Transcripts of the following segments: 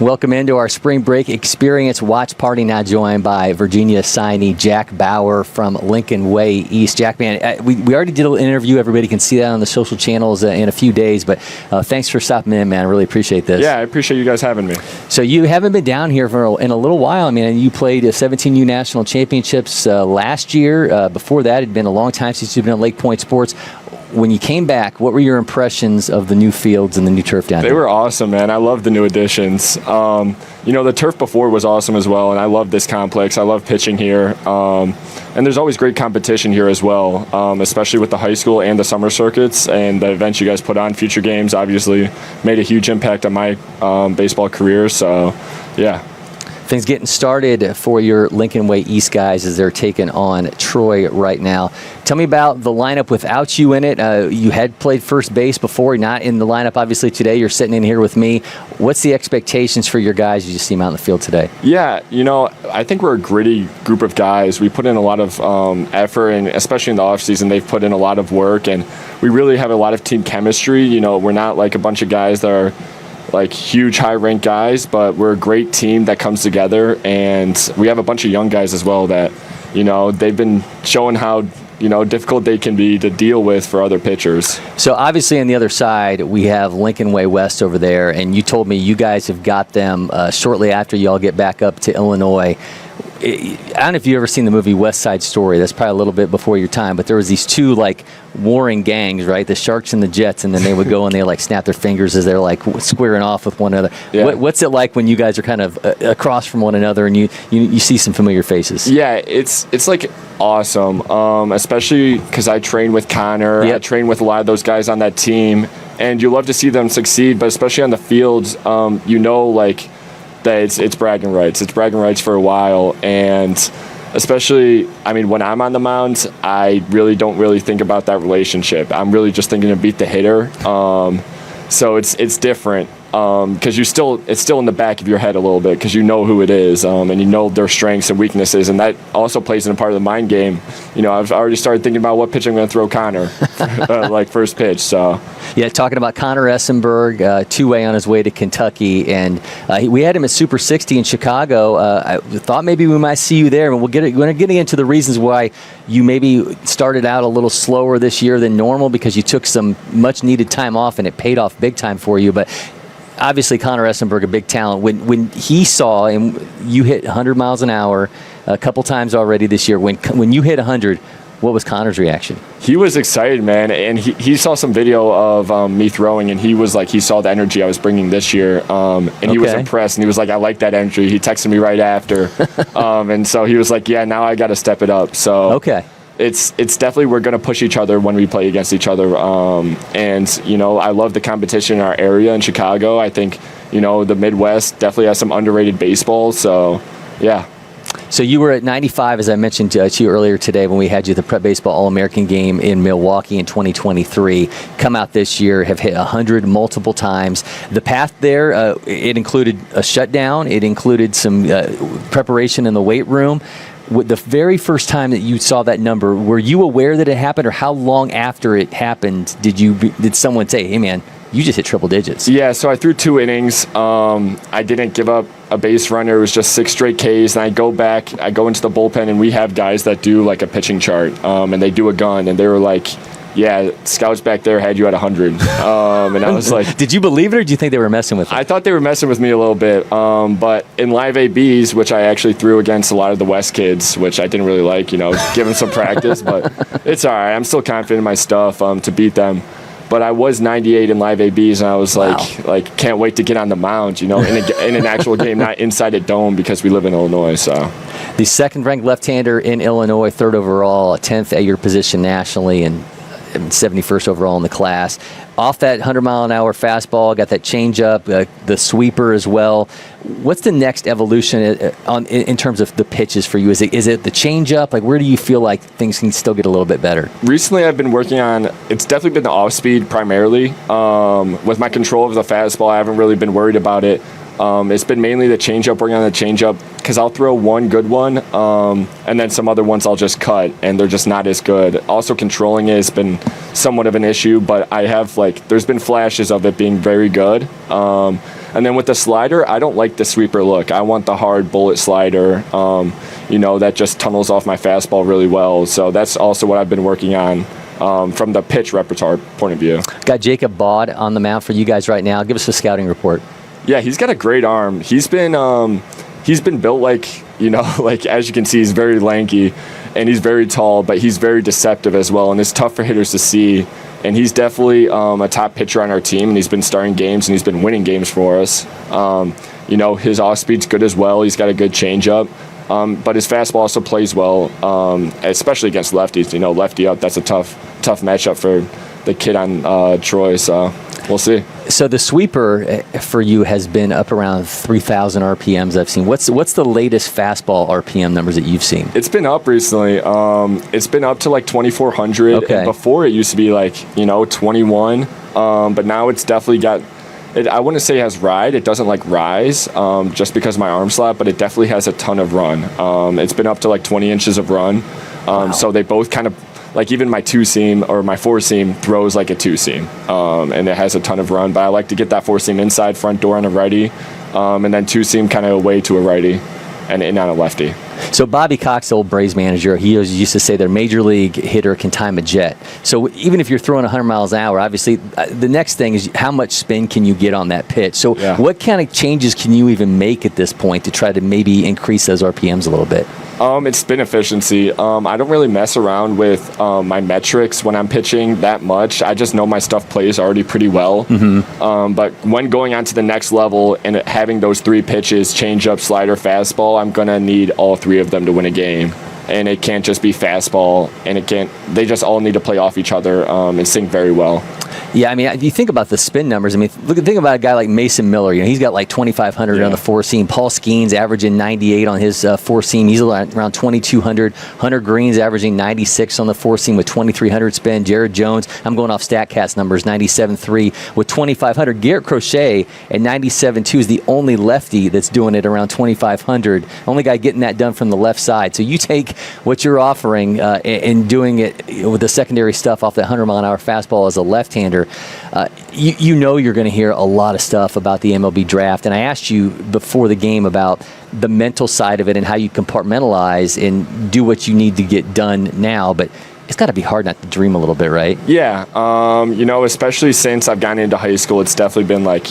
Welcome into our spring break experience watch party, now joined by Virginia signee Jack Bauer from Lincoln Way East. Jack, man, we already did an interview. Everybody can see that on the social channels in a few days, but thanks for stopping in, man. I really appreciate this. Yeah, I appreciate you guys having me. So you haven't been down here in a little while. I mean, you played 17U National Championships last year. Before that, it had been a long time since you've been at LakePoint Sports. When you came back, what were your impressions of the new fields and the new turf down there? They were awesome, man. I love the new additions. The turf before was awesome as well, and I love this complex. I love pitching here. And there's always great competition here as well, especially with the high school and the summer circuits and the events you guys put on. Future Games obviously made a huge impact on my baseball career, so yeah. Things getting started for your Lincoln Way East guys as they're taking on Troy right now. Tell me about the lineup without you in it. You had played first base before, not in the lineup obviously today. You're sitting in here with me. What's the expectations for your guys as you see them out in the field today? Yeah, I think we're a gritty group of guys. We put in a lot of effort, and especially in the offseason, they've put in a lot of work, and we really have a lot of team chemistry. We're not like a bunch of guys that are like huge high-ranked guys, but we're a great team that comes together, and we have a bunch of young guys as well that, they've been showing how, difficult they can be to deal with for other pitchers. So obviously on the other side, we have Lincoln Way West over there, and you told me you guys have got them shortly after you all get back up to Illinois. I don't know if you've ever seen the movie West Side Story. That's probably a little bit before your time, but there was these two warring gangs, right? The Sharks and the Jets, and then they would go and they snap their fingers as they're squaring off with one another. Yeah. What's it like when you guys are kind of across from one another and you see some familiar faces? Yeah, it's awesome, especially because I train with Connor. Yep. I train with a lot of those guys on that team, and you love to see them succeed, but especially on the fields, that it's bragging rights. It's bragging rights for a while, and especially, when I'm on the mound, I really don't think about that relationship. I'm really just thinking to beat the hitter. So it's different because it's still in the back of your head a little bit because you know who it is, and you know their strengths and weaknesses, and that also plays in a part of the mind game. I've already started thinking about what pitch I'm going to throw Connor, first pitch. So. Yeah, talking about Connor Essenberg, two-way on his way to Kentucky, and we had him at Super 60 in Chicago. I thought maybe we might see you there, and we're getting into the reasons why you maybe started out a little slower this year than normal because you took some much-needed time off, and it paid off big time for you. But obviously, Connor Essenberg, a big talent. When he saw and you hit 100 miles an hour a couple times already this year, when you hit 100. What was Connor's reaction? He was excited, man, and he saw some video of me throwing, and he was he saw the energy I was bringing this year, and he was impressed, and he was like, I like that energy. He texted me right after, and so he was like, yeah, now I got to step it up. So it's definitely we're going to push each other when we play against each other, and I love the competition in our area in Chicago. I think the Midwest definitely has some underrated baseball, so yeah. So you were at 95, as I mentioned to you earlier today when we had you at the Prep Baseball All-American game in Milwaukee in 2023. Come out this year, have hit 100 multiple times. The path there, it included a shutdown. It included some preparation in the weight room. The very first time that you saw that number, were you aware that it happened, or how long after it happened did someone say, hey, man, you just hit triple digits? Yeah, so I threw 2 innings. I didn't give up a base runner. It was just 6 straight Ks. And I go into the bullpen, and we have guys that do a pitching chart, and they do a gun. And they were like, yeah, scouts back there had you at 100. And I was like... Did you believe it, or do you think they were messing with you? I thought they were messing with me a little bit. But in live ABs, which I actually threw against a lot of the West kids, which I didn't really like, give them some practice. But it's all right. I'm still confident in my stuff to beat them. But I was 98 in live ABs, and I was like, can't wait to get on the mound, in an actual game, not inside a dome because we live in Illinois. So, the second-ranked left-hander in Illinois, 3rd overall, 10th at your position nationally, and 71st overall in the class. Off that 100-mile-an-hour fastball, got that changeup, the sweeper as well. What's the next evolution in terms of the pitches for you? Is it the changeup? Where do you feel like things can still get a little bit better? Recently, I've been working on. It's definitely been the off speed primarily. With my control of the fastball, I haven't really been worried about it. It's been mainly the changeup, working on the changeup, because I'll throw one good one, and then some other ones I'll just cut, and they're just not as good. Also, controlling it has been somewhat of an issue, but I have there's been flashes of it being very good. And then with the slider, I don't like the sweeper look. I want the hard bullet slider, that just tunnels off my fastball really well. So that's also what I've been working on from the pitch repertoire point of view. Got Jacob Bauer on the mound for you guys right now. Give us a scouting report. Yeah, he's got a great arm. He's been built like, like as you can see, he's very lanky and he's very tall, but he's very deceptive as well. And it's tough for hitters to see. And he's definitely a top pitcher on our team, and he's been starting games and he's been winning games for us. His off speed's good as well. He's got a good changeup. But his fastball also plays well, especially against lefties. Lefty up, that's a tough matchup for the kid on Troy. So we'll see. So the sweeper for you has been up around 3,000 RPMs I've seen. What's the latest fastball RPM numbers that you've seen? It's been up recently. It's been up to like 2,400. Okay. And before it used to be like, 21. But now it's definitely got... I wouldn't say it has ride. It doesn't like rise just because of my arm slot, but it definitely has a ton of run. It's been up to like 20 inches of run. Wow. So they both kind of, like even my 2-seam or my 4-seam throws like a 2-seam. And it has a ton of run, but I like to get that 4-seam inside front door on a righty, and then 2-seam kind of away to a righty and in on a lefty. So Bobby Cox, the old Braves manager, he used to say their major league hitter can time a jet. So even if you're throwing 100 miles an hour, obviously the next thing is how much spin can you get on that pitch. So What kind of changes can you even make at this point to try to maybe increase those RPMs a little bit? It's spin efficiency. I don't really mess around with my metrics when I'm pitching that much. I just know my stuff plays already pretty well. Mm-hmm. But when going on to the next level and having those 3 pitches, changeup, slider, fastball, I'm going to need all 3 of them to win a game. And it can't just be fastball, and they just all need to play off each other and sync very well. Yeah, I mean, if you think about the spin numbers, I mean, think about a guy like Mason Miller. He's got like 2,500 on the 4-seam. Paul Skeens averaging 98 on his 4-seam. He's around 2,200. Hunter Green's averaging 96 on the 4-seam with 2,300 spin. Jared Jones, I'm going off StatCast numbers, 97.3 with 2,500. Garrett Crochet at 97.2 is the only lefty that's doing it around 2,500. Only guy getting that done from the left side. So you take what you're offering and doing it with the secondary stuff off that 100-mile-an-hour fastball as a left-hander. You're going to hear a lot of stuff about the MLB draft. And I asked you before the game about the mental side of it and how you compartmentalize and do what you need to get done now. But it's got to be hard not to dream a little bit, right? Yeah. Especially since I've gotten into high school, it's definitely been like,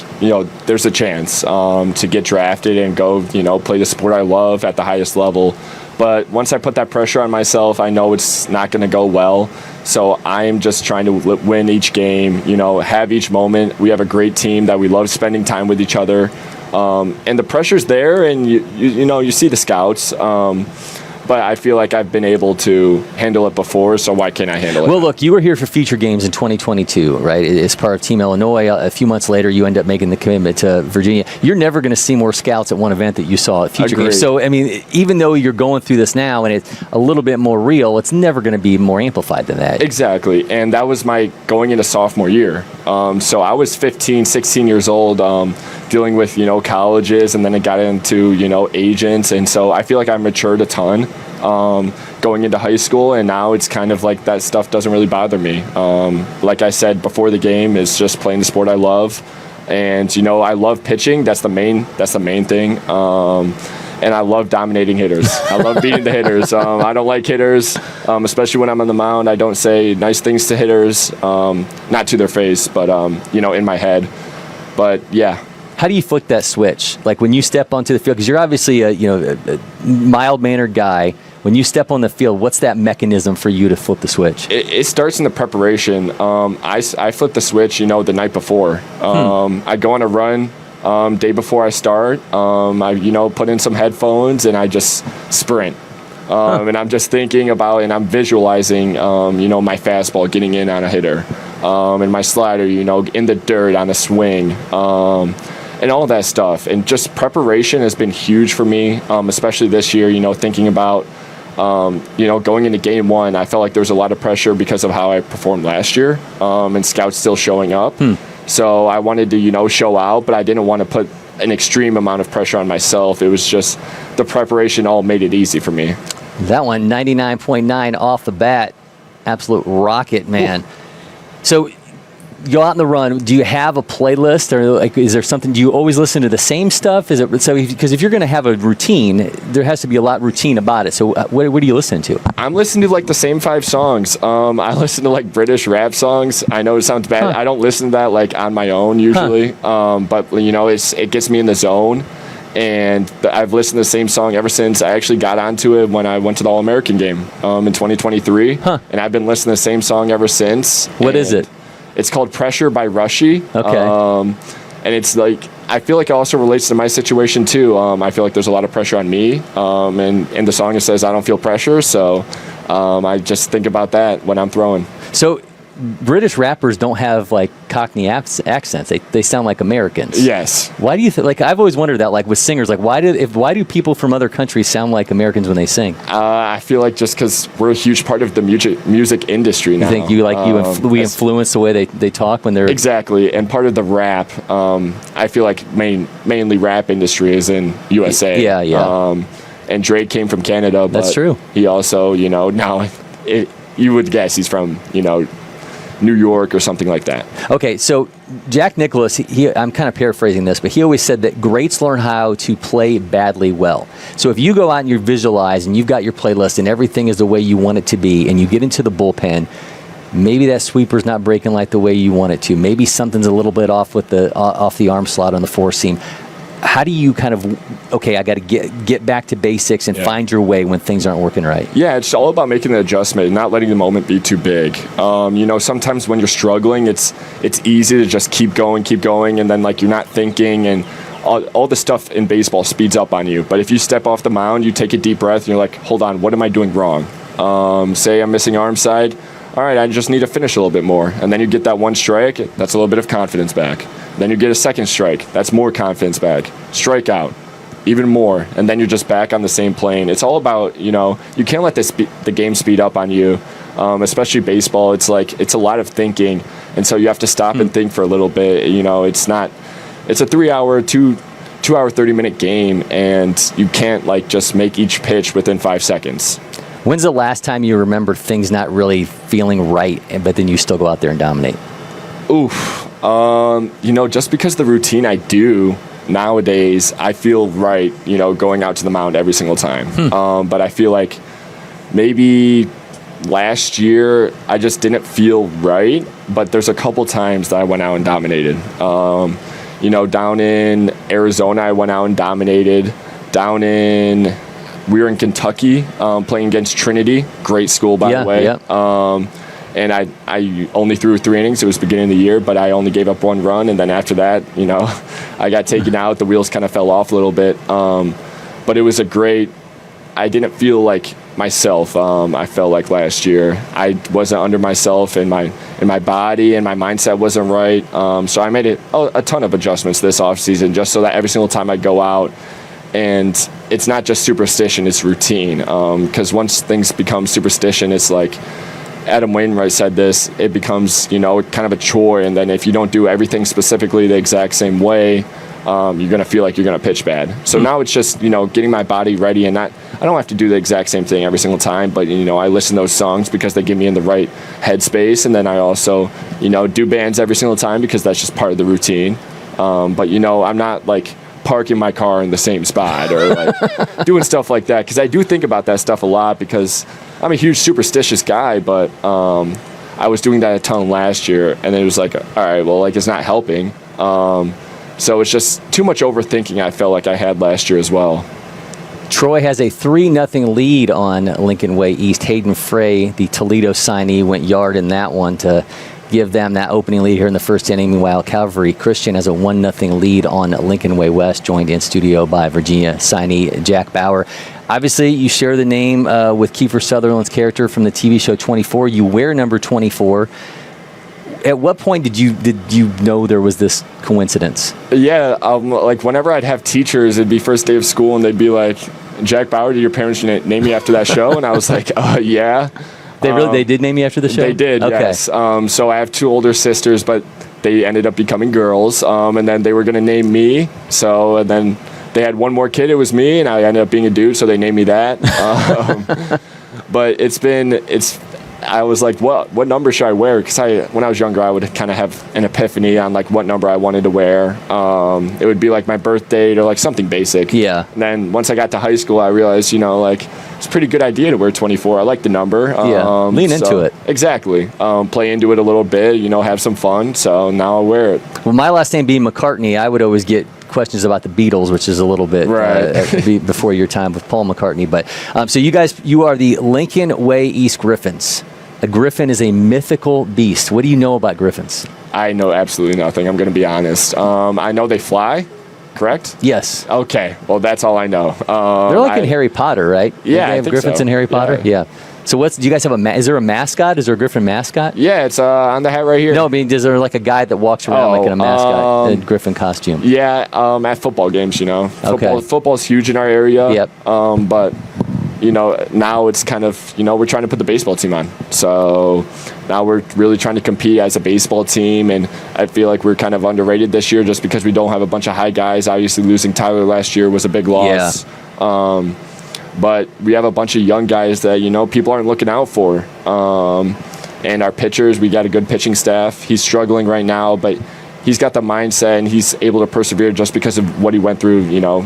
there's a chance to get drafted and go, play the sport I love at the highest level. But once I put that pressure on myself, I know it's not going to go well. So I'm just trying to win each game, have each moment. We have a great team that we love spending time with each other. And the pressure's there, and you see the scouts. But I feel like I've been able to handle it before, so why can't I handle it? Well, look, you were here for feature games in 2022, right? As part of Team Illinois. A few months later, you end up making the commitment to Virginia. You're never going to see more scouts at one event that you saw at feature games. So, I mean, even though you're going through this now and it's a little bit more real, it's never going to be more amplified than that. Exactly, and that was my going into sophomore year. So I was 15, 16 years old, dealing with, colleges, and then it got into, agents. And so I feel like I matured a ton going into high school, and now it's kind of like that stuff doesn't really bother me. Like I said before the game, it's just playing the sport I love. And, I love pitching. That's the main thing. And I love dominating hitters. I love beating the hitters. I don't like hitters, especially when I'm on the mound. I don't say nice things to hitters, not to their face, but, in my head. But, yeah. How do you flick that switch? Like when you step onto the field, because you're obviously a mild-mannered guy. When you step on the field, what's that mechanism for you to flip the switch? It starts in the preparation. I flip the switch, the night before. I go on a run day before I start. I put in some headphones and I just sprint. And I'm just thinking about and I'm visualizing, my fastball getting in on a hitter, and my slider, in the dirt on a swing. And all that stuff. And just preparation has been huge for me, especially this year, thinking about, going into game one. I felt like there was a lot of pressure because of how I performed last year, and scouts still showing up. So I wanted to, show out, but I didn't want to put an extreme amount of pressure on myself. It was just the preparation all made it easy for me. That one, 99.9 off the bat. Absolute rocket, man. Ooh. So you go out on the run. Do you have a playlist, or like, is there something? Do you always listen to the same stuff? Is it so? Because if you're going to have a routine, there has to be a lot routine about it. So what are you listening to? I'm listening to like the same 5 songs. I listen to like British rap songs. I know it sounds bad. I don't listen to that like on my own usually. But you know, it gets me in the zone. And I've listened to the same song ever since. I actually got onto it when I went to the All-American game in 2023. And I've been listening to the same song ever since. What is it? It's called Pressure by Rushy. Okay. And it's like, I feel like it also relates to my situation too. I feel like there's a lot of pressure on me. And in the song it says, I don't feel pressure. So I just think about that when I'm throwing. So British rappers don't have like Cockney accents. They sound like Americans. Yes. Why do you think? Like, I've always wondered that. Like with singers, like why do people from other countries sound like Americans when they sing? I feel like just because we're a huge part of the music industry now. You think we influence the way they talk when they're exactly, and part of the rap. I feel like mainly rap industry is in USA. Yeah. And Drake came from Canada. But that's true. He also, you would guess he's from New York or something like that. Okay, so Jack Nicklaus, I'm kind of paraphrasing this, but he always said that greats learn how to play badly well. So if you go out and you visualize and you've got your playlist and everything is the way you want it to be, and you get into the bullpen, maybe that sweeper's not breaking like the way you want it to. Maybe something's a little bit off with off the arm slot on the 4-seam. How do you kind of, I got to get back to basics and find your way when things aren't working right? Yeah, it's all about making an adjustment and not letting the moment be too big. Sometimes when you're struggling, it's easy to just keep going, and then like you're not thinking, and all the stuff in baseball speeds up on you. But if you step off the mound, you take a deep breath, and you're like, hold on, what am I doing wrong? Say I'm missing arm side. All right, I just need to finish a little bit more. And then you get that one strike, that's a little bit of confidence back. Then you get a second strike, that's more confidence back. Strikeout, even more. And then you're just back on the same plane. It's all about, you can't let the game speed up on you, especially baseball. It's a lot of thinking. And so you have to stop and think for a little bit. It's a 2-hour, 30-minute game, and you can't just make each pitch within 5 seconds. When's the last time you remember things not really feeling right, but then you still go out there and dominate? Just because the routine I do nowadays, I feel right, going out to the mound every single time. But I feel like maybe last year I just didn't feel right, but there's a couple times that I went out and dominated. Down in Arizona, I went out and dominated. We were in Kentucky playing against Trinity. Great school, by the way. Yeah. And I only threw 3 innings. It was the beginning of the year, but I only gave up 1 run. And then after that, I got taken out. The wheels kind of fell off a little bit. But it was I didn't feel like myself. I felt like last year I wasn't under myself, and my body and my mindset wasn't right. So I made a ton of adjustments this offseason just so that every single time I go out, and it's not just superstition, it's routine. Because once things become superstition, it's like Adam Wainwright said this, it becomes, kind of a chore. And then if you don't do everything specifically the exact same way, you're going to feel like you're going to pitch bad. So now it's just, getting my body ready, and I don't have to do the exact same thing every single time, but, I listen to those songs because they get me in the right headspace. And then I also, do bands every single time because that's just part of the routine. But, I'm not parking my car in the same spot or doing stuff like that, because I do think about that stuff a lot because I'm a huge superstitious guy, but I was doing that a ton last year, and it was all right, well, it's not helping. So it's just too much overthinking I felt like I had last year as well. Troy has a 3-0 lead on Lincoln Way East. Hayden Frey, the Toledo signee, went yard in that one to give them that opening lead here in the first inning. Meanwhile, Calvary Christian has a 1-0 lead on Lincoln Way West, joined in studio by Virginia signee Jack Bauer. Obviously, you share the name with Kiefer Sutherland's character from the TV show 24. You wear number 24. At what point did you know there was this coincidence? Yeah, whenever I'd have teachers, it'd be first day of school, and they'd be like, "Jack Bauer, did your parents name you after that show?" And I was like, "Yeah." They did name you after the show? They did, okay. Yes. So I have 2 older sisters, but they ended up becoming girls, and then they were going to name me. So and then they had 1 more kid. It was me, and I ended up being a dude, so they named me that. But I was like, what number should I wear? Because when I was younger, I would kind of have an epiphany on like what number I wanted to wear. It would be like my birth date or like something basic. Yeah. And then once I got to high school, I realized, like it's a pretty good idea to wear 24. I like the number. Lean into it. Exactly. Play into it a little bit, have some fun. So now I wear it. Well, my last name being McCartney, I would always get questions about the Beatles, which is a little bit before your time with Paul McCartney. But so you are the Lincoln Way East Griffins. A griffin is a mythical beast. What do you know about griffins? I know absolutely nothing. I'm going to be honest. I know they fly, correct? Yes. Okay. Well, that's all I know. They're like in Harry Potter, right? Yeah, they have griffins in Harry Potter? Yeah. So do you guys have is there a mascot? Is there a griffin mascot? Yeah, it's on the hat right here. No, I mean, is there like a guy that walks around like in a mascot, in a griffin costume? Yeah, at football games, Football's huge in our area. Yep. But now it's kind of, we're trying to put the baseball team on. So now we're really trying to compete as a baseball team, and I feel like we're kind of underrated this year just because we don't have a bunch of high guys. Obviously, losing Tyler last year was a big loss. Yeah. But we have a bunch of young guys that, people aren't looking out for. And our pitchers, we got a good pitching staff. He's struggling right now, but he's got the mindset and he's able to persevere just because of what he went through,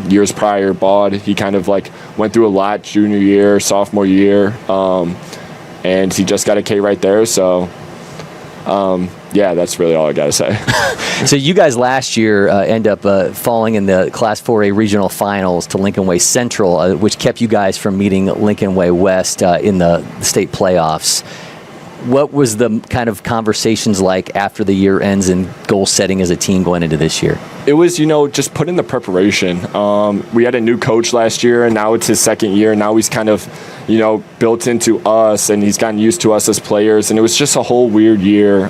years prior. Baud, he kind of like went through a lot junior year, sophomore year, and he just got a K right there. So, yeah, that's really all I got to say. So you guys last year end up falling in the Class 4A regional finals to Lincoln Way Central, which kept you guys from meeting Lincoln Way West in the state playoffs. What was the kind of conversations like after the year ends and goal setting as a team going into this year? It was, just put in the preparation. We had a new coach last year, and now it's his second year. Now he's kind of, built into us, and he's gotten used to us as players. And it was just a whole weird year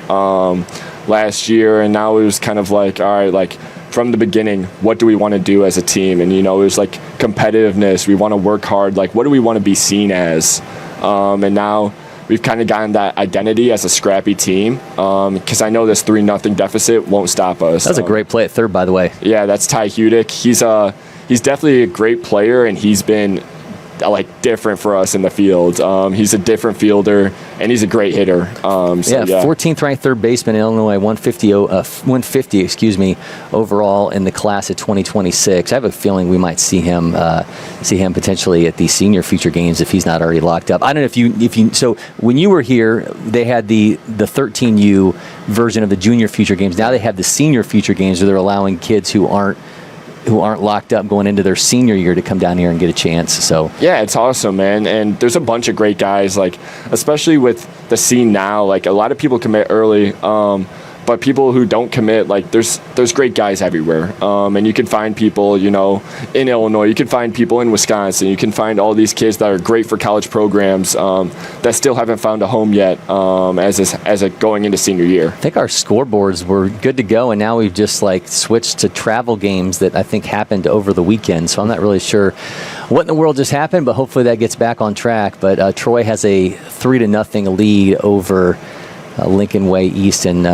last year. And now it was kind of like, all right, like from the beginning, what do we want to do as a team? And, it was like competitiveness. We want to work hard. Like, what do we want to be seen as? And now we've kind of gotten that identity as a scrappy team because I know this 3-0 deficit won't stop us. That's a great play at third, by the way. Yeah, that's Ty Hudick. He's definitely a great player, and he's been different for us in the field. He's a different fielder, and he's a great hitter. 14th ranked third baseman in Illinois, 150 overall in the class of 2026. I have a feeling we might see him potentially at the senior future games if he's not already locked up. I don't know if you. So when you were here, they had the 13U version of the junior future games. Now they have the senior future games where they're allowing kids who aren't locked up going into their senior year to come down here and get a chance. So yeah, it's awesome, man. And there's a bunch of great guys, especially with the scene now, a lot of people commit early, but people who don't commit, there's great guys everywhere. And you can find people, in Illinois, you can find people in Wisconsin, you can find all these kids that are great for college programs that still haven't found a home yet as a going into senior year. I think our scoreboards were good to go, and now we've just switched to travel games that I think happened over the weekend. So I'm not really sure what in the world just happened, but hopefully that gets back on track. But Troy has a 3-0 lead over Lincoln Way East and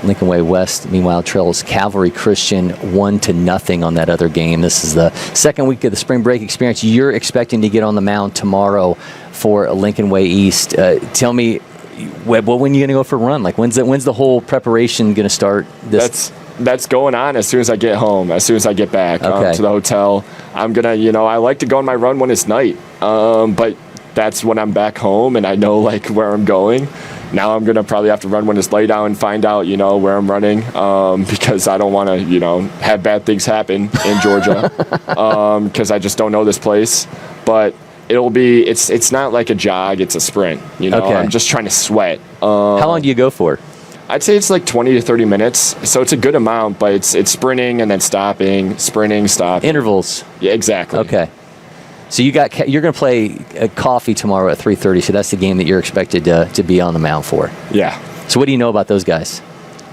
Lincoln Way West. Meanwhile, trails Calvary Christian 1-0 on that other game. This is the second week of the spring break experience. You're expecting to get on the mound tomorrow for Lincoln Way East. Tell me, when are you going to go for a run? When's the whole preparation going to start? That's going on as soon as I get home, as soon as I get back to the hotel. I'm going to, I like to go on my run when it's night, but that's when I'm back home and I know where I'm going. Now I'm going to probably have to run when it's light out and find out, where I'm running because I don't want to, have bad things happen in Georgia because I just don't know this place. But it's not like a jog, it's a sprint. I'm just trying to sweat. How long do you go for? I'd say it's 20 to 30 minutes. So it's a good amount, but it's sprinting and then stopping, sprinting, stopping. Intervals. Yeah, exactly. Okay. So you're going to play Coffee tomorrow at 3:30. So that's the game that you're expected to be on the mound for. Yeah. So what do you know about those guys?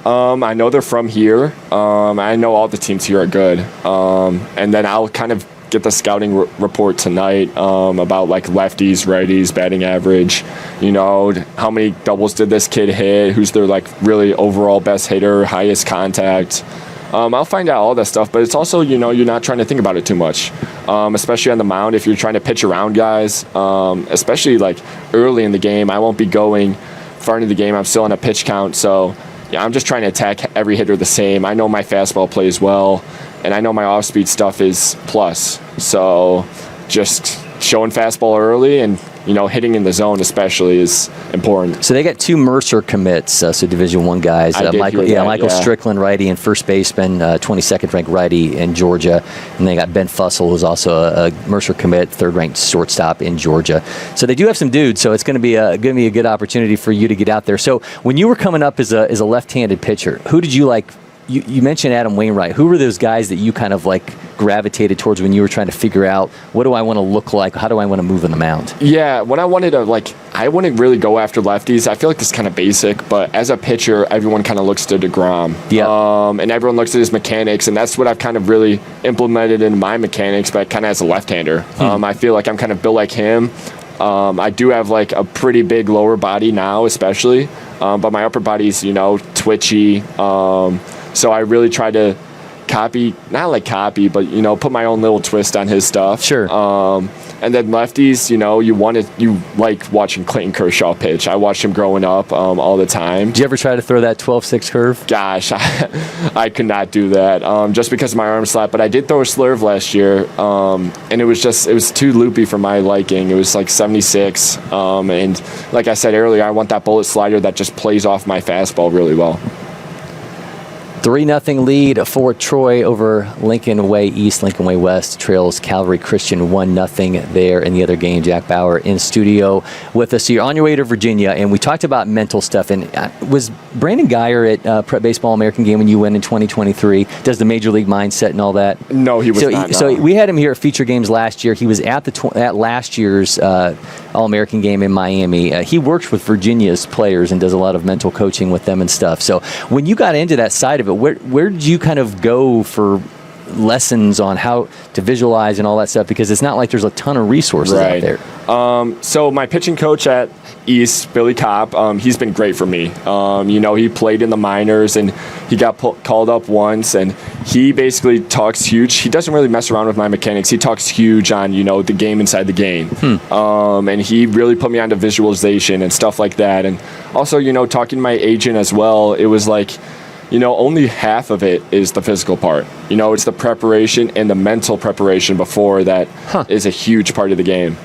I know they're from here. I know all the teams here are good. And then I'll kind of get the scouting report tonight about lefties, righties, batting average. How many doubles did this kid hit? Who's their really overall best hitter, highest contact? I'll find out all that stuff, but it's also, you're not trying to think about it too much, especially on the mound if you're trying to pitch around guys, especially like early in the game. I won't be going far into the game. I'm still on a pitch count, so yeah, I'm just trying to attack every hitter the same. I know my fastball plays well, and I know my off-speed stuff is plus. So just showing fastball early and, hitting in the zone especially is important. So they got 2 Mercer commits, so Division I guys. Michael Strickland, righty, and first baseman, 22nd ranked righty in Georgia. And they got Ben Fussell, who's also a Mercer commit, 3rd ranked shortstop in Georgia. So they do have some dudes. So it's going to be a good opportunity for you to get out there. So when you were coming up as a left-handed pitcher, who did you like? You mentioned Adam Wainwright. Who were those guys that you kind of like gravitated towards when you were trying to figure out what do I want to look like? How do I want to move on the mound? Yeah, when I wanted to, I wouldn't really go after lefties. I feel like this is kind of basic, but as a pitcher, everyone kind of looks to DeGrom. Yeah. And everyone looks at his mechanics, and that's what I've kind of really implemented in my mechanics, but kind of as a left-hander. I feel like I'm kind of built like him. I do have like a pretty big lower body now, especially, but my upper body's, twitchy. So I really try to but put my own little twist on his stuff. Sure. And then lefties, you like watching Clayton Kershaw pitch. I watched him growing up all the time. Did you ever try to throw that 12-6 curve? Gosh, I could not do that just because of my arm slap. But I did throw a slurve last year, and it was too loopy for my liking. It was like 76, and like I said earlier, I want that bullet slider that just plays off my fastball really well. 3-0 lead for Troy over Lincoln Way East. Lincoln Way West trails Calvary Christian 1-0 there in the other game. Jack Bauer in studio with us. So you're on your way to Virginia, and we talked about mental stuff. And was Brandon Geyer at Prep Baseball American Game when you went in 2023? Does the Major League mindset and all that? No, he was not. So we had him here at Feature Games last year. He was at at last year's All-American Game in Miami. He works with Virginia's players and does a lot of mental coaching with them and stuff. So when you got into that side of it, where did you kind of go for lessons on how to visualize and all that stuff? Because it's not like there's a ton of resources out there. So my pitching coach at East, Billy Kopp, he's been great for me. He played in the minors, and he got called up once, and he basically talks huge. He doesn't really mess around with my mechanics. He talks huge on, the game inside the game. And he really put me onto visualization and stuff like that. And also, talking to my agent as well, it was like, only half of it is the physical part. It's the preparation and the mental preparation before that is a huge part of the game.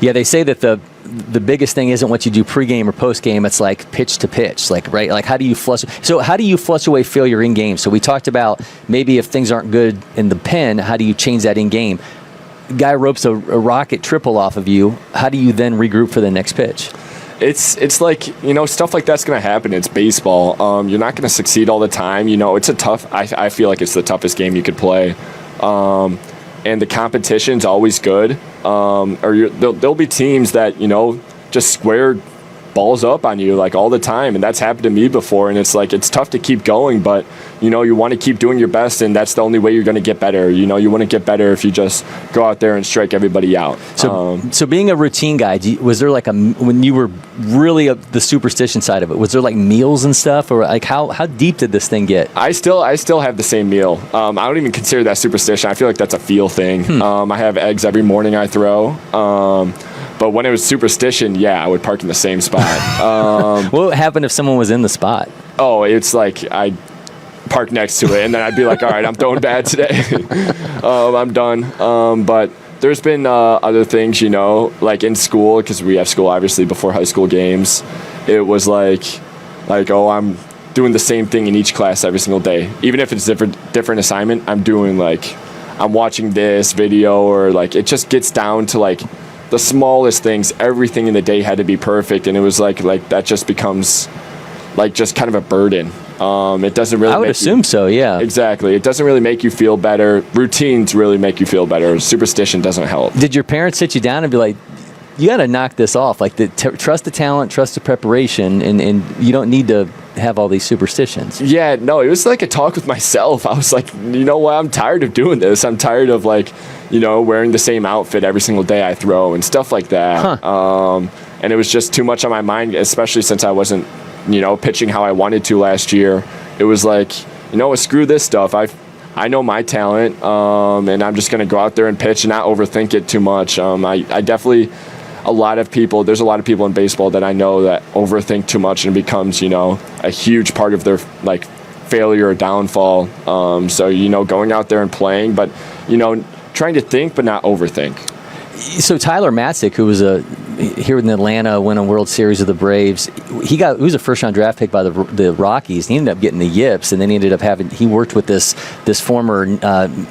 Yeah, they say that the biggest thing isn't what you do pregame or postgame. It's like pitch to pitch, right? Like how do you flush? So how do you flush away failure in game? So we talked about maybe if things aren't good in the pen, how do you change that in game? Guy ropes a rocket triple off of you. How do you then regroup for the next pitch? It's like, stuff like that's going to happen. It's baseball. You're not going to succeed all the time. It's a tough, I feel like it's the toughest game you could play. And the competition's always good. There'll be teams that, just square balls up on you like all the time, and that's happened to me before. And it's like it's tough to keep going, but you want to keep doing your best, and that's the only way you're going to get better. You want to get better if you just go out there and strike everybody out. So being a routine guy, was there like when you were really the superstition side of it, was there like meals and stuff, or like how deep did this thing get? I still have the same meal. I don't even consider that superstition. I feel like that's a feel thing. I have eggs every morning I throw. But when it was superstition, I would park in the same spot. What would happen if someone was in the spot? Oh, it's like I'd park next to it, and then I'd be like, all right, I'm throwing bad today. I'm done. But there's been other things, like in school, because we have school, obviously, before high school games. It was like, oh, I'm doing the same thing in each class every single day. Even if it's different assignment, I'm watching this video, or it just gets down to the smallest things. Everything in the day had to be perfect, and it was like that just becomes just kind of a burden. It doesn't really. I would assume so. Yeah. Exactly. It doesn't really make you feel better. Routines really make you feel better. Superstition doesn't help. Did your parents sit you down and be like, "You got to knock this off. Trust the talent, trust the preparation, and you don't need to have all these superstitions"? Yeah. No, it was like a talk with myself. I was like, you know what? I'm tired of doing this. I'm tired of wearing the same outfit every single day I throw and stuff like that. And it was just too much on my mind, especially since I wasn't, pitching how I wanted to last year. It was like, you know what, screw this stuff. I know my talent, and I'm just going to go out there and pitch and not overthink it too much. I definitely, there's a lot of people in baseball that I know that overthink too much, and it becomes, you know, a huge part of their like failure or downfall. So, you know, going out there and playing, but, you know, trying to think but not overthink. So Tyler Matzik, who was here in Atlanta, went on World Series of the Braves. He was a first-round draft pick by the Rockies. He ended up getting the yips, and then he ended up he worked with this former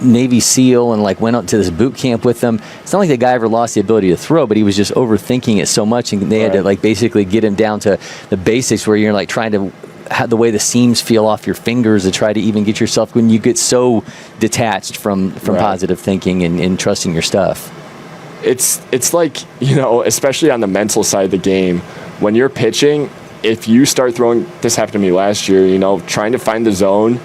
Navy SEAL and like went up to this boot camp with them. It's not like the guy ever lost the ability to throw, but he was just overthinking it so much, and they had to like basically get him down to the basics where you're like trying to the way the seams feel off your fingers to try to even get yourself when you get so detached from positive thinking and trusting your stuff. It's like, you know, especially on the mental side of the game, when you're pitching, if you start throwing, this happened to me last year, you know, trying to find the zone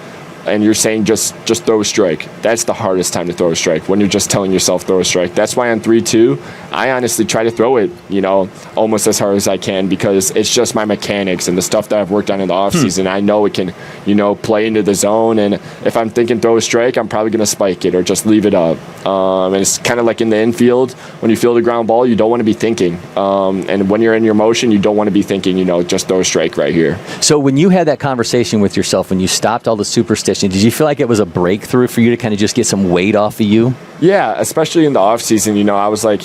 and you're saying just throw a strike. That's the hardest time to throw a strike, when you're just telling yourself throw a strike. That's why on 3-2, I honestly try to throw it, you know, almost as hard as I can, because it's just my mechanics and the stuff that I've worked on in the offseason. I know it can, you know, play into the zone, and if I'm thinking throw a strike, I'm probably going to spike it or just leave it up. And it's kind of like in the infield, when you field a ground ball, you don't want to be thinking. And when you're in your motion, you don't want to be thinking, you know, just throw a strike right here. So when you had that conversation with yourself, when you stopped all the superstitions, did you feel like it was a breakthrough for you to kind of just get some weight off of you? Yeah, especially in the off season, you know, I was like,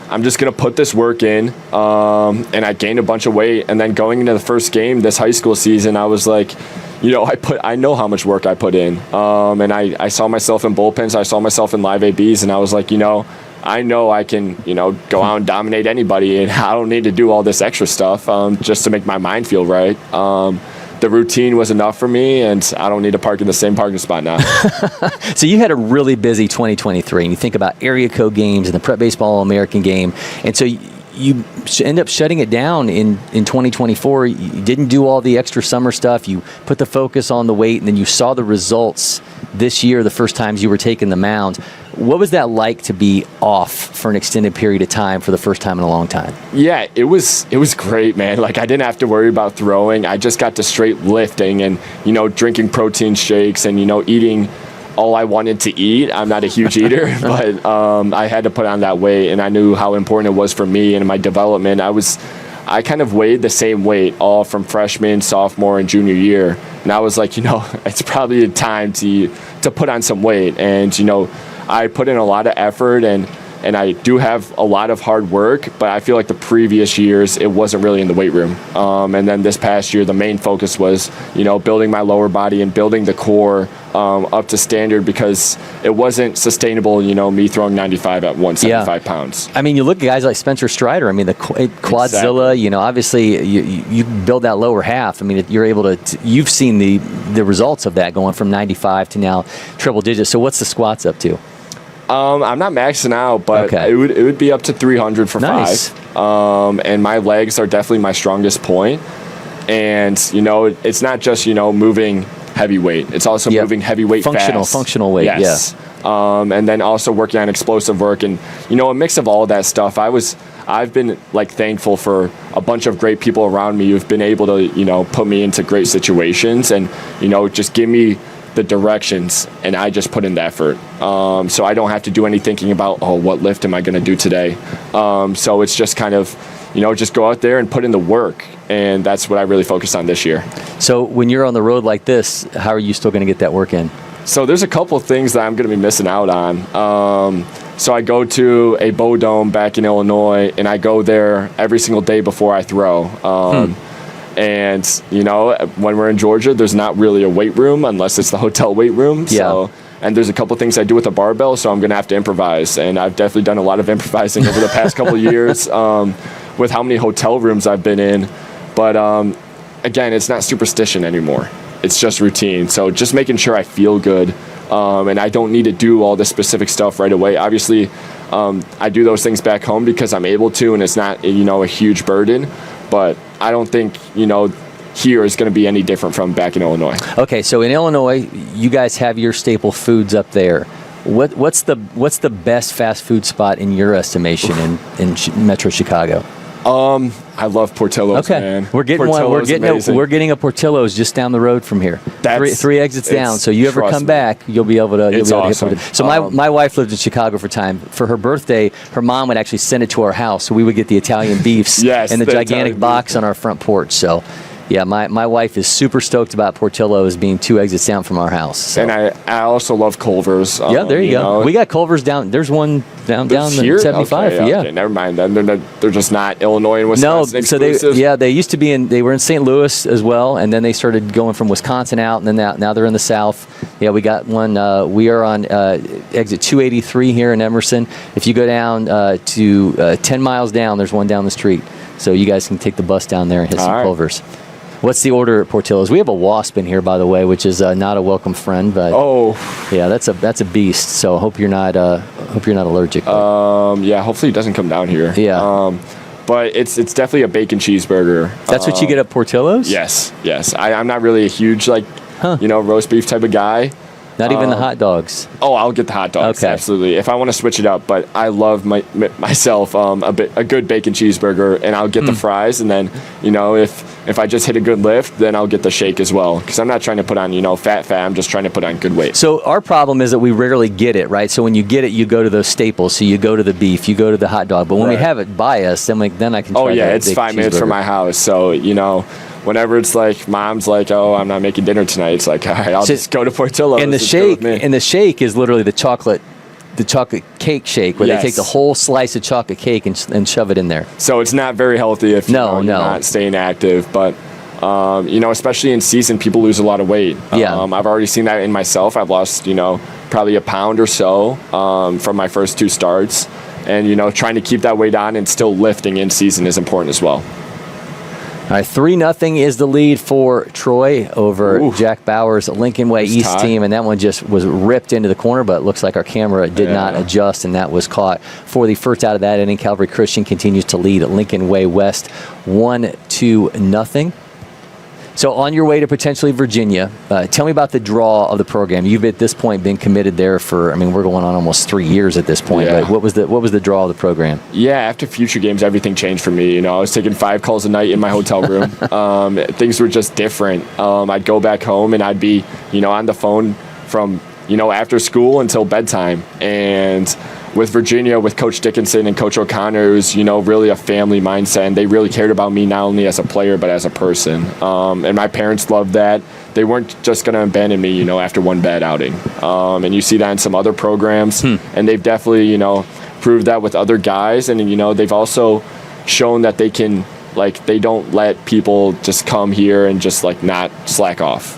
I'm just going to put this work in, and I gained a bunch of weight. And then going into the first game this high school season, I was like, you know, I know how much work I put in. And I saw myself in bullpens, I saw myself in live ABs, and I was like, you know I can, you know, go out and dominate anybody, and I don't need to do all this extra stuff just to make my mind feel right. The routine was enough for me, and I don't need to park in the same parking spot now. So you had a really busy 2023, and you think about area code games and the Prep Baseball All-American game, and so you end up shutting it down in 2024. You didn't do all the extra summer stuff. You put the focus on the weight, and then you saw the results this year, the first times you were taking the mound. What was that like to be off for an extended period of time for the first time in a long time? Yeah, it was great, man. Like, I didn't have to worry about throwing. I just got to straight lifting and, you know, drinking protein shakes and, you know, eating all I wanted to eat. I'm not a huge eater, but I had to put on that weight, and I knew how important it was for me and my development. I kind of weighed the same weight all from freshman, sophomore, and junior year. And I was like, you know, it's probably a time to put on some weight. And, you know, I put in a lot of effort, and I do have a lot of hard work, but I feel like the previous years, it wasn't really in the weight room. And then this past year, the main focus was, you know, building my lower body and building the core up to standard, because it wasn't sustainable, you know, me throwing 95 at 175 pounds. I mean, you look at guys like Spencer Strider. I mean, the Quadzilla, you know, obviously you build that lower half. I mean, you're able to you've seen the results of that going from 95 to now triple digits. So what's the squats up to? I'm not maxing out, but okay. it would be up to 300 for nice. 5. And my legs are definitely my strongest point. And, you know, it's not just, you know, moving heavy weight. It's also moving heavy weight fast. Functional weight, yes. Yeah. And then also working on explosive work. And, you know, a mix of all of that stuff. I've been, like, thankful for a bunch of great people around me who've been able to, you know, put me into great situations and, you know, just give me the directions, and I just put in the effort. So I don't have to do any thinking about, oh, what lift am I going to do today? So it's just kind of, you know, just go out there and put in the work, and that's what I really focused on this year. So when you're on the road like this, how are you still going to get that work in? So there's a couple of things that I'm going to be missing out on. So I go to a Bow Dome back in Illinois, and I go there every single day before I throw. And, you know, when we're in Georgia, there's not really a weight room unless it's the hotel weight room. So, and there's a couple things I do with a barbell, so I'm going to have to improvise. And I've definitely done a lot of improvising over the past couple of years with how many hotel rooms I've been in. But, again, it's not superstition anymore. It's just routine. So just making sure I feel good. And I don't need to do all this specific stuff right away. Obviously, I do those things back home because I'm able to, and it's not, you know, a huge burden. But I don't think, you know, here is going to be any different from back in Illinois. Okay, so in Illinois, you guys have your staple foods up there. What's the best fast food spot in your estimation in Metro Chicago? I love Portillo's, man. We're getting Portillo's we're getting a Portillo's just down the road from here. Three exits down. So you ever come back, you'll be able to. It's awesome. So my wife lived in Chicago for time. For her birthday, her mom would actually send it to our house, so we would get the Italian beefs Yes, in the gigantic Italian box on our front porch. So. Yeah, my wife is super stoked about Portillo's being 2 exits down from our house. So. And I also love Culver's. Yeah, there you go. We got Culver's down. There's one down the 75. Okay, yeah. Okay, never mind. Then they're just not Illinois and Wisconsin exclusive. They were in St. Louis as well, and then they started going from Wisconsin out, and then now they're in the South. Yeah, we got one. We are on exit 283 here in Emerson. If you go down to 10 miles down, there's one down the street. So you guys can take the bus down there and hit some Culver's. What's the order at Portillo's? We have a wasp in here, by the way, which is not a welcome friend. But yeah, that's a beast. So hope you're not allergic. Yeah, hopefully it doesn't come down here. Yeah. But it's definitely a bacon cheeseburger. That's what you get at Portillo's? Yes. I'm not really a huge roast beef type of guy. Not even the hot dogs. Oh, I'll get the hot dogs. Okay. Absolutely. If I want to switch it up, but I love myself a good bacon cheeseburger, and I'll get the fries, and then if I just hit a good lift, then I'll get the shake as well, because I'm not trying to put on fat. I'm just trying to put on good weight. So our problem is that we rarely get it, right? So when you get it, you go to those staples. So you go to the beef, you go to the hot dog. But when we have it by us, then I can. Try it's 5 minutes from my house, so whenever it's like mom's like, oh, I'm not making dinner tonight, it's like, all right, I'll just go to Portillo's. And the shake is literally the chocolate cake shake, where they take the whole slice of chocolate cake and shove it in there. So it's not very healthy if you're not staying active, but especially in season, people lose a lot of weight. I've already seen that in myself. I've lost probably a pound or so from my first 2 starts, and trying to keep that weight on and still lifting in season is important as well. All right, 3-0 is the lead for Troy over Jack Bauer's Lincoln Way East team, and that one just was ripped into the corner, but it looks like our camera did not adjust, and that was caught. For the first out of that inning, Calvary Christian continues to lead Lincoln Way West 1-0. So on your way to potentially Virginia, tell me about the draw of the program. You've at this point been committed there for, we're going on almost 3 years at this point. Yeah. But what was the draw of the program? Yeah, after future games, everything changed for me. I was taking 5 calls a night in my hotel room. Things were just different. I'd go back home and I'd be, on the phone from, after school until bedtime. And with Virginia, with Coach Dickinson and Coach O'Connor, it was, really a family mindset, and they really cared about me not only as a player but as a person. And my parents loved that. They weren't just going to abandon me, after one bad outing. And you see that in some other programs, and they've definitely, proved that with other guys. And, they've also shown that they can, they don't let people just come here and just, not slack off.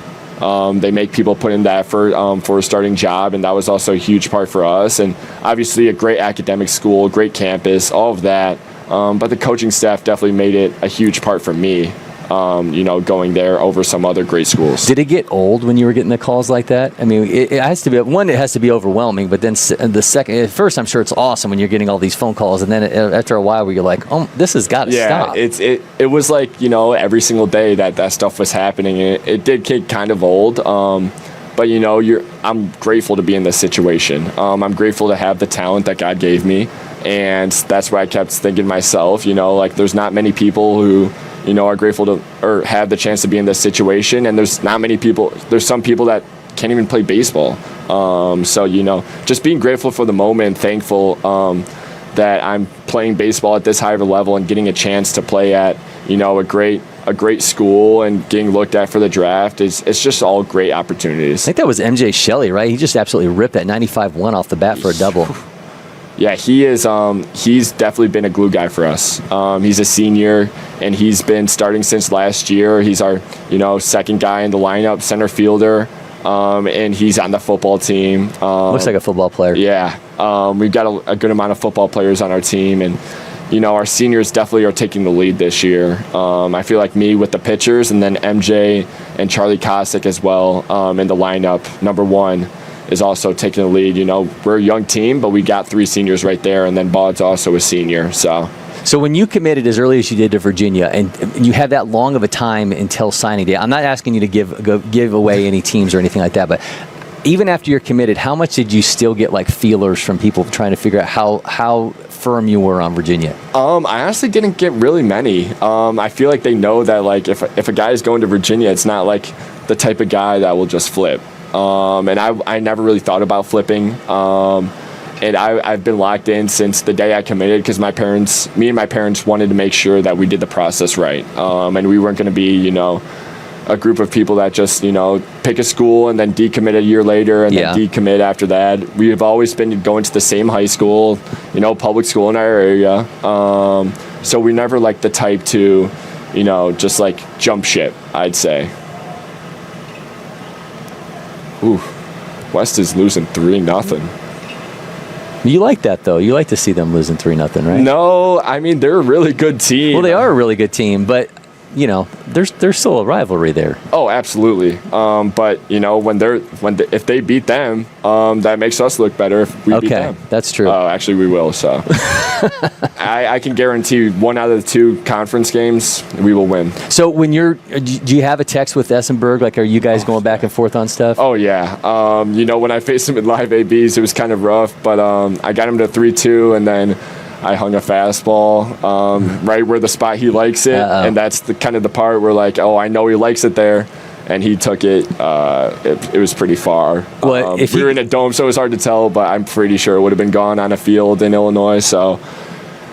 They make people put in the effort for a starting job, and that was also a huge part for us. And obviously a great academic school, great campus, all of that. But the coaching staff definitely made it a huge part for me, going there over some other great schools. Did it get old when you were getting the calls like that? It has to be, one, it has to be overwhelming, but then the second, at first I'm sure it's awesome when you're getting all these phone calls, and then after a while where you're like, oh, this has got to stop. It was like, every single day that stuff was happening. It did get kind of old, but I'm grateful to be in this situation. I'm grateful to have the talent that God gave me, and that's where I kept thinking to myself, there's not many people who are grateful to or have the chance to be in this situation, and there's not many people. There's some people that can't even play baseball. So just being grateful for the moment, thankful that I'm playing baseball at this high of a level and getting a chance to play at a great school and getting looked at for the draft. It's just all great opportunities. I think that was MJ Shelley, right? He just absolutely ripped that 95-1 off the bat for a double. Yeah, he is. He's definitely been a glue guy for us. He's a senior, and he's been starting since last year. He's our, second guy in the lineup, center fielder, and he's on the football team. Looks like a football player. Yeah, we've got a good amount of football players on our team, and our seniors definitely are taking the lead this year. I feel like me with the pitchers, and then MJ and Charlie Kosick as well in the lineup. Number 1. Is also taking the lead. We're a young team, but we got 3 seniors right there, and then Baud's also a senior. So when you committed as early as you did to Virginia, and you had that long of a time until signing day, I'm not asking you to give away any teams or anything like that, but even after you're committed, how much did you still get like feelers from people trying to figure out how firm you were on Virginia? I honestly didn't get really many. I feel like they know that like if a guy is going to Virginia, it's not like the type of guy that will just flip. And I never really thought about flipping. And I've been locked in since the day I committed because me and my parents wanted to make sure that we did the process right. And we weren't going to be, a group of people that just, pick a school and then decommit a year later and then decommit after that. We have always been going to the same high school, public school in our area. So we're never like the type to, just like jump ship, I'd say. Ooh, West is losing 3-0. You like that, though. You like to see them losing 3-0, right? No, I mean, they're a really good team. Well, they are a really good team, but, there's still a rivalry there. Oh, absolutely. But, if they beat them, that makes us look better if we beat them. Okay, that's true. Actually, we will, so. I can guarantee 1 out of the 2 conference games, we will win. So when do you have a text with Essenberg? Like, are you guys going back and forth on stuff? Oh, yeah. When I faced him in live ABs, it was kind of rough, but I got him to 3-2, and then I hung a fastball right where the spot he likes it, and that's the kind of the part where like, oh, I know he likes it there, and he took it. It was pretty far. Well, we were in a dome, so it was hard to tell, but I'm pretty sure it would have been gone on a field in Illinois. So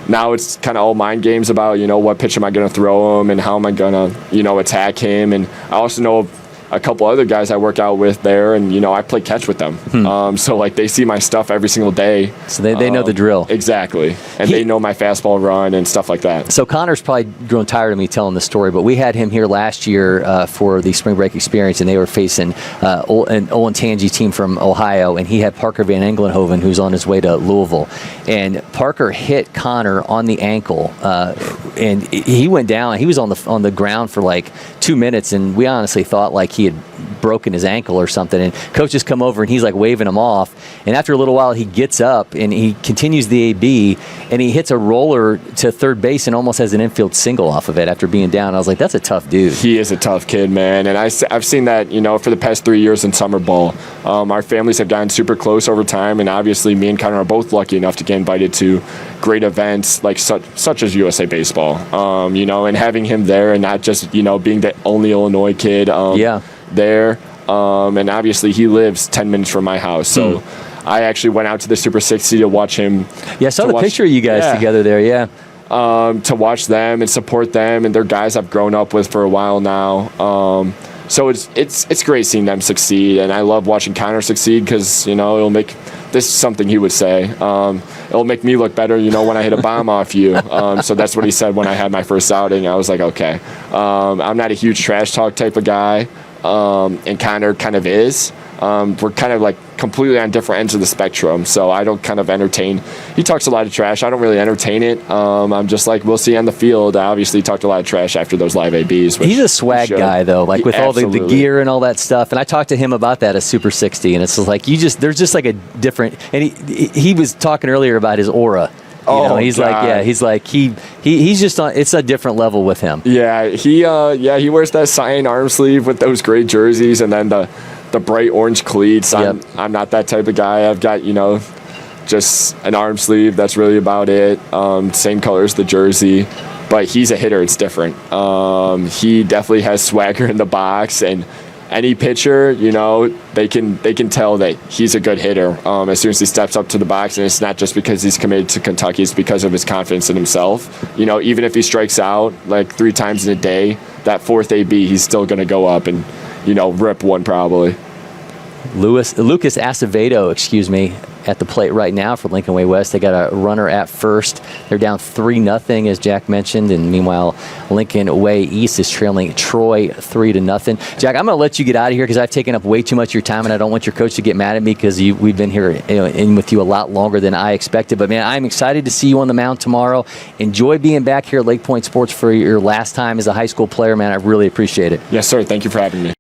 now it's kind of all mind games about what pitch am I going to throw him and how am I going to attack him, and I also know a couple other guys I work out with there, and I play catch with them. So like they see my stuff every single day. So they know the drill. Exactly, and they know my fastball run and stuff like that. So Connor's probably grown tired of me telling the story, but we had him here last year for the spring break experience, and they were facing an Olentangy team from Ohio, and he had Parker Van Engelenhoven, who's on his way to Louisville, and Parker hit Connor on the ankle, and he went down. He was on the ground for like 2 minutes, and we honestly thought like he had broken his ankle or something, and coaches come over and he's like waving him off, and after a little while he gets up and he continues the AB and he hits a roller to third base and almost has an infield single off of it after being down. I was like, that's a tough dude. He is a tough kid, man, and I've seen that for the past 3 years in summer ball. Our families have gotten super close over time, and obviously me and Connor are both lucky enough to get invited to great events like such as USA Baseball, and having him there and not just being the only Illinois kid there, and obviously he lives 10 minutes from my house, so I actually went out to the Super 60 to watch him. Yeah, I saw the picture of you guys together there. To watch them and support them, and they're guys I've grown up with for a while now. So it's great seeing them succeed, and I love watching Connor succeed because it'll make this is something he would say. It'll make me look better, when I hit a bomb off you. So that's what he said when I had my first outing. I was like, okay. I'm not a huge trash talk type of guy, and Connor kind of is. We're kind of like completely on different ends of the spectrum, so I don't kind of entertain. He talks a lot of trash. I don't really entertain it. I'm just like, we'll see on the field. I obviously talked a lot of trash after those live ABs. He's a swag guy, though, like with all the gear and all that stuff. And I talked to him about that at Super 60, and it's like there's just like a different. And he was talking earlier about his aura. He's just on. It's a different level with him. Yeah, he wears that cyan arm sleeve with those gray jerseys, and then the bright orange cleats. I'm not that type of guy. I've got just an arm sleeve. That's really about it. Same color as the jersey, but he's a hitter. It's different. He definitely has swagger in the box, and any pitcher, they can tell that he's a good hitter as soon as he steps up to the box, and it's not just because he's committed to Kentucky, it's because of his confidence in himself. Even if he strikes out like 3 times in a day, that 4th AB, he's still going to go up and, rip one probably. Lucas Acevedo, at the plate right now for Lincoln Way West. They got a runner at first. They're down 3-0, as Jack mentioned, and meanwhile, Lincoln Way East is trailing Troy 3-0. Jack, I'm going to let you get out of here because I've taken up way too much of your time, and I don't want your coach to get mad at me because we've been here in with you a lot longer than I expected. But man, I'm excited to see you on the mound tomorrow. Enjoy being back here at LakePoint Sports for your last time as a high school player, man. I really appreciate it. Yes, sir. Thank you for having me.